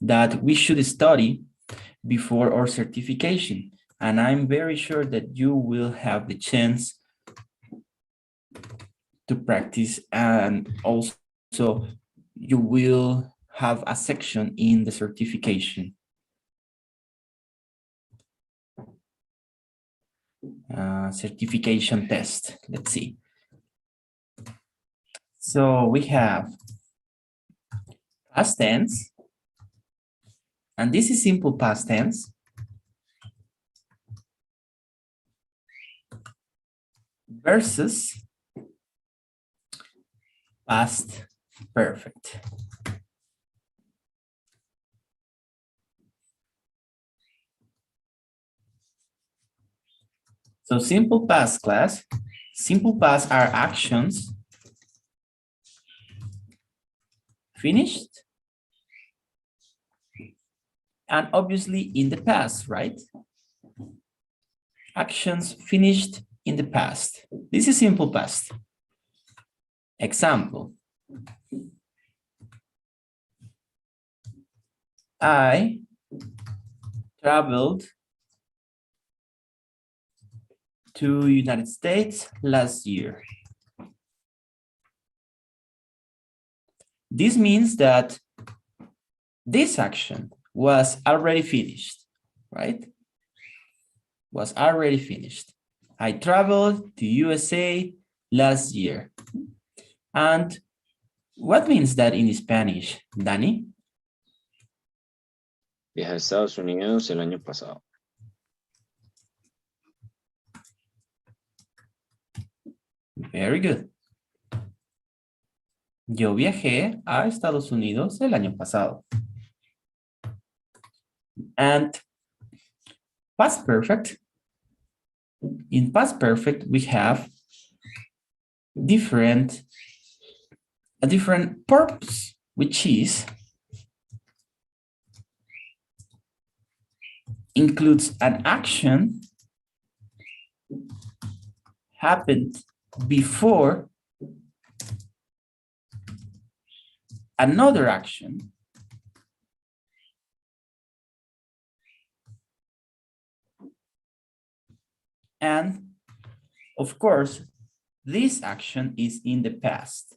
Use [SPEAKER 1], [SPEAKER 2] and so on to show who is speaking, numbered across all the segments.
[SPEAKER 1] that we should study before our certification. And I'm very sure that you will have the chance to practice, and also you will have a section in the certification. Certification test. Let's see. So we have past tense, and this is simple past tense versus past perfect. So simple past, class. Simple past are actions finished and obviously in the past, right? Actions finished in the past. This is simple past. Example. I traveled to United States last year. This means that this action was already finished, right? Was already finished. I traveled to USA last year. And what means that in Spanish, Dani?
[SPEAKER 2] Viajé a Estados Unidos el año pasado.
[SPEAKER 1] Very good. Yo viajé a Estados Unidos el año pasado. And past perfect. In past perfect, we have a different purpose, which is includes an action happened before another action and of course this action is in the past.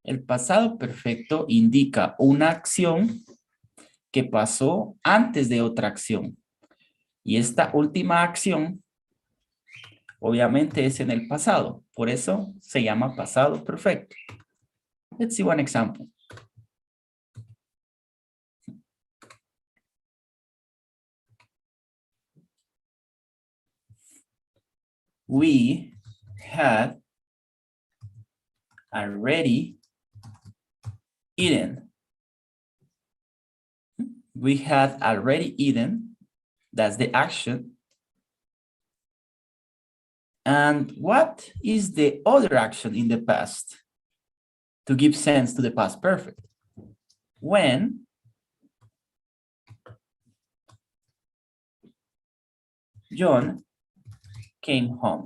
[SPEAKER 1] El pasado perfecto indica una acción que pasó antes de otra acción. Y esta última acción, obviamente, es en el pasado. Por eso se llama pasado perfecto. Let's see one example. We had already eaten. We had already eaten. That's the action. And what is the other action in the past to give sense to the past perfect? When John came home.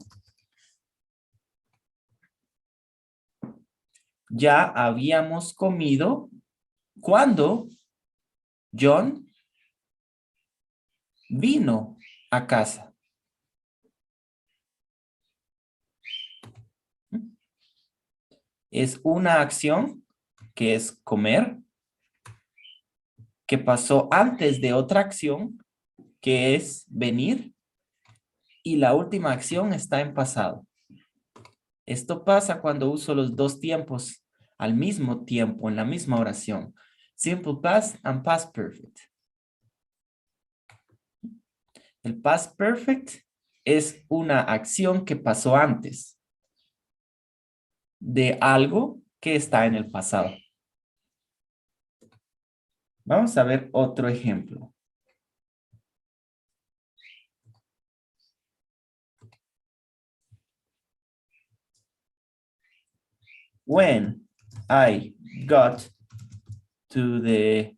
[SPEAKER 1] Ya habíamos comido cuando John vino a casa. Es una acción que es comer, que pasó antes de otra acción, que es venir, y la última acción está en pasado. Esto pasa cuando uso los dos tiempos al mismo tiempo, en la misma oración. Simple past and past perfect. El past perfect es una acción que pasó antes de algo que está en el pasado. Vamos a ver otro ejemplo. When I got to the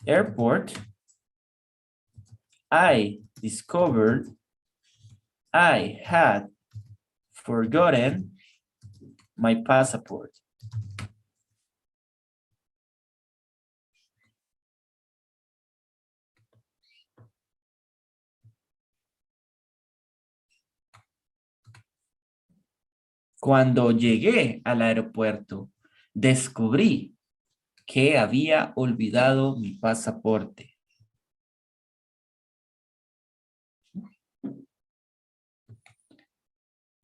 [SPEAKER 1] airport, I discovered I had forgotten my passport. Cuando llegué al aeropuerto, descubrí que había olvidado mi pasaporte.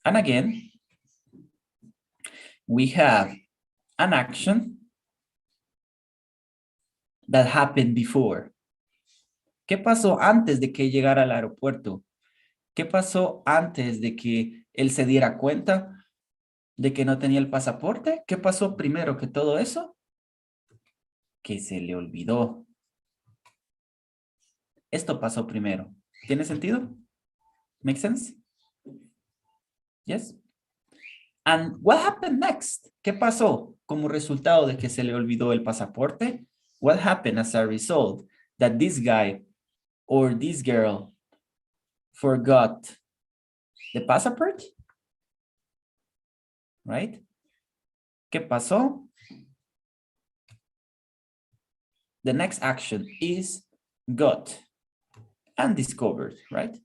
[SPEAKER 1] And again, we have an action that happened before. ¿Qué pasó antes de que llegara al aeropuerto? ¿Qué pasó antes de que él se diera cuenta de que no tenía el pasaporte? ¿Qué pasó primero que todo eso? Que se le olvidó. Esto pasó primero. ¿Tiene sentido? Make sense? Yes. And what happened next? ¿Qué pasó como resultado de que se le olvidó el pasaporte? What happened as a result that this guy or this girl forgot the passport? Right? ¿Qué pasó? The next action is got and discovered, right?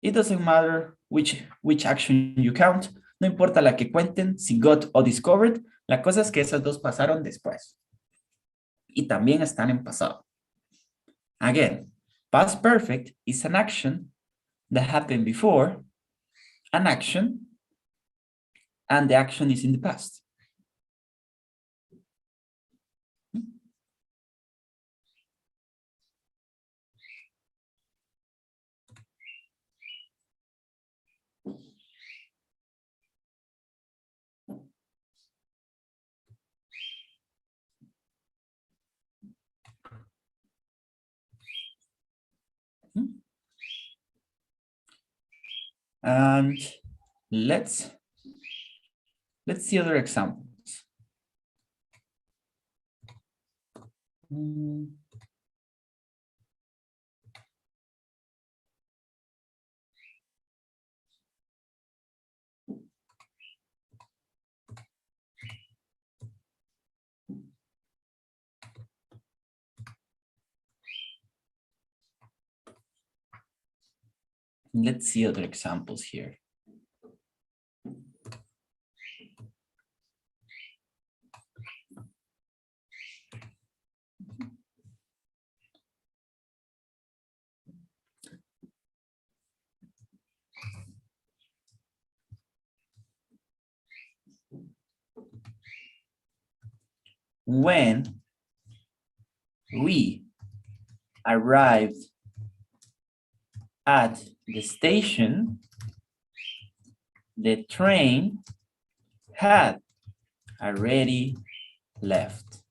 [SPEAKER 1] It doesn't matter which action you count. No importa la que cuenten, si got o discovered. La cosa es que esas dos pasaron después. Y también están en pasado. Again, past perfect is an action that happened before an action, and the action is in the past. And let's see other examples. Let's see other examples here. When we arrived at the station, the train had already left.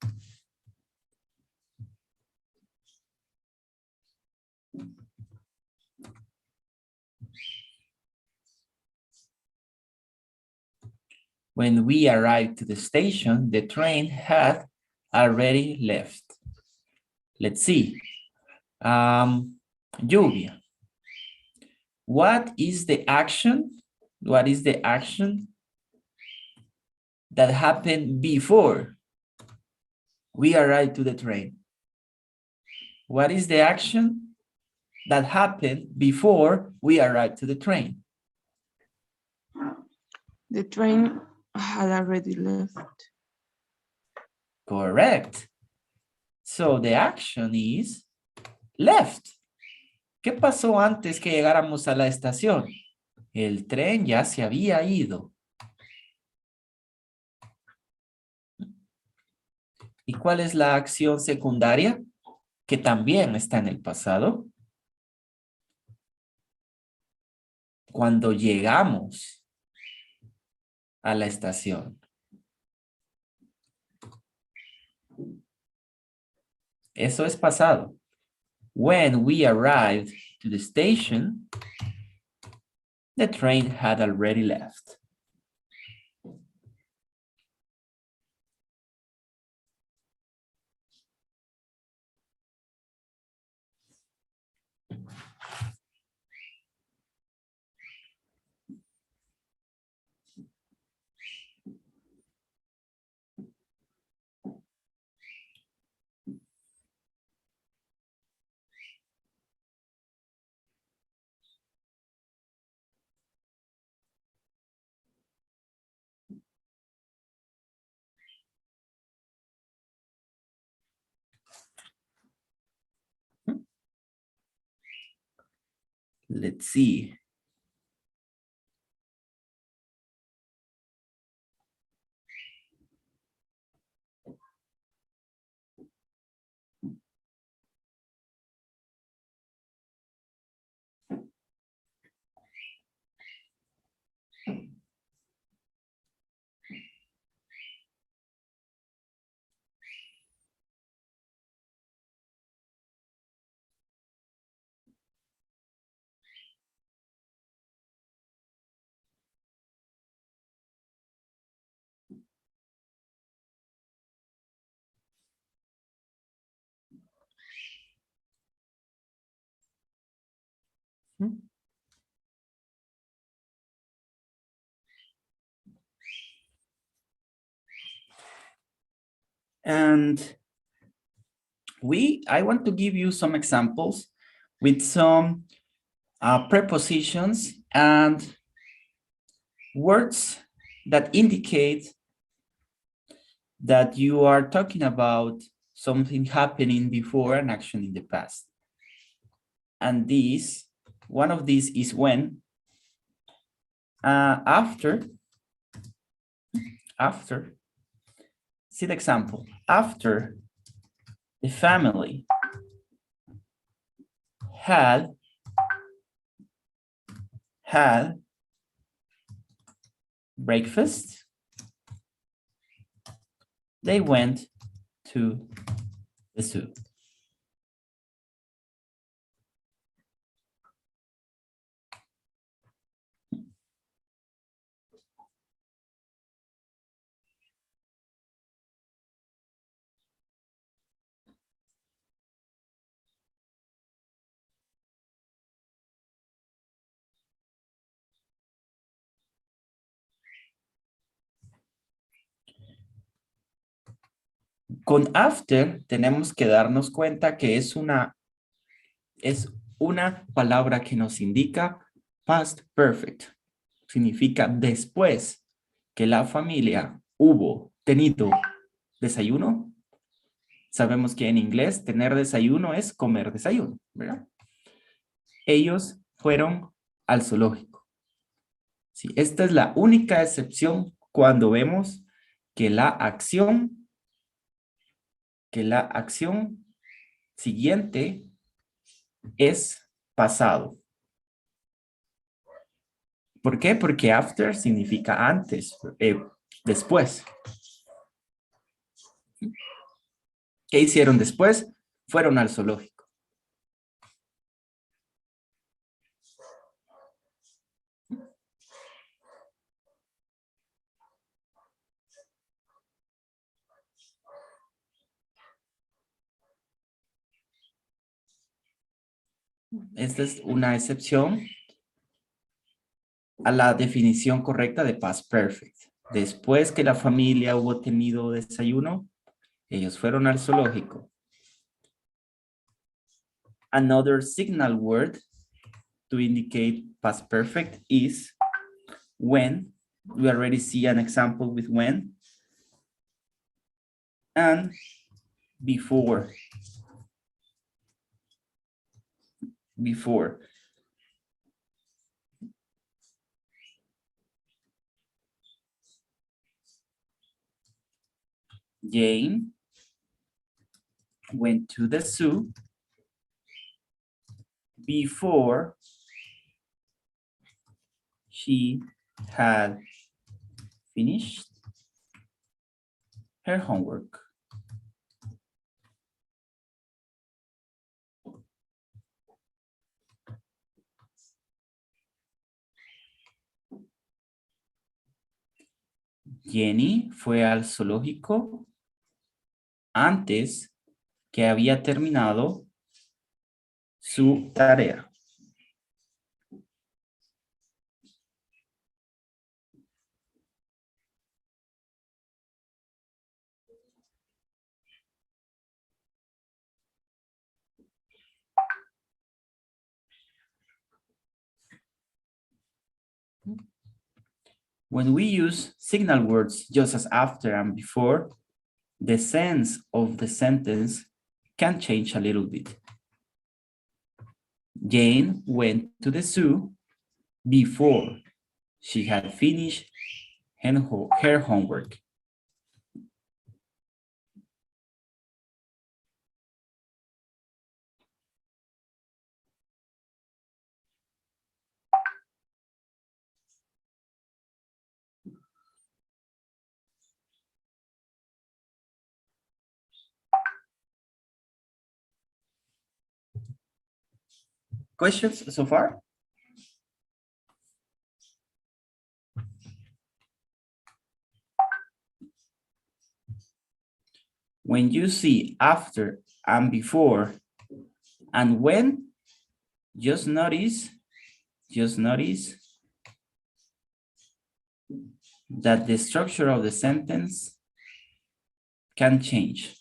[SPEAKER 1] When we arrived to the station, the train had already left. Let's see. Lluvia. What is the action? What is the action that happened before we arrived to the train? What is the action that happened before we arrived to the train?
[SPEAKER 3] The train had already left.
[SPEAKER 1] Correct. So the action is left. ¿Qué pasó antes que llegáramos a la estación? El tren ya se había ido. ¿Y cuál es la acción secundaria? Que también está en el pasado. Cuando llegamos a la estación. Eso es pasado. When we arrived to the station, the train had already left. Let's see. And I want to give you some examples with some prepositions and words that indicate that you are talking about something happening before an action in the past. And one of these is when, after, see the example, after the family had breakfast, they went to the zoo. Con after tenemos que darnos cuenta que es una palabra que nos indica past perfect. Significa después que la familia hubo tenido desayuno. Sabemos que en inglés tener desayuno es comer desayuno, ¿verdad? Ellos fueron al zoológico. Sí, esta es la única excepción cuando vemos que la acción siguiente es pasado. ¿Por qué? Porque after significa antes, después. ¿Qué hicieron después? Fueron al zoológico. Esta es una excepción a la definición correcta de past perfect. Después que la familia hubo tenido desayuno, ellos fueron al zoológico. Another signal word to indicate past perfect is when. We already see an example with when. And before. Before. Jane went to the zoo before she had finished her homework. Jenny fue al zoológico antes que había terminado su tarea. When we use signal words just as after and before, the sense of the sentence can change a little bit. Jane went to the zoo before she had finished her homework. Questions so far? When you see after and before and when, just notice that the structure of the sentence can change.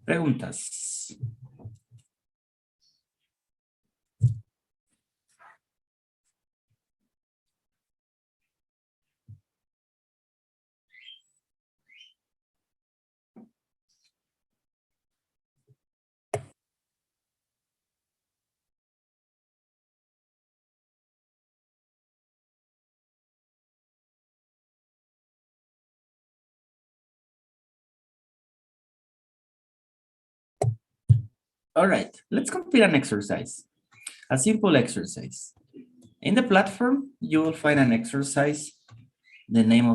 [SPEAKER 1] Preguntas. All right, let's complete an exercise, a simple exercise. In the platform, you will find an exercise, the name of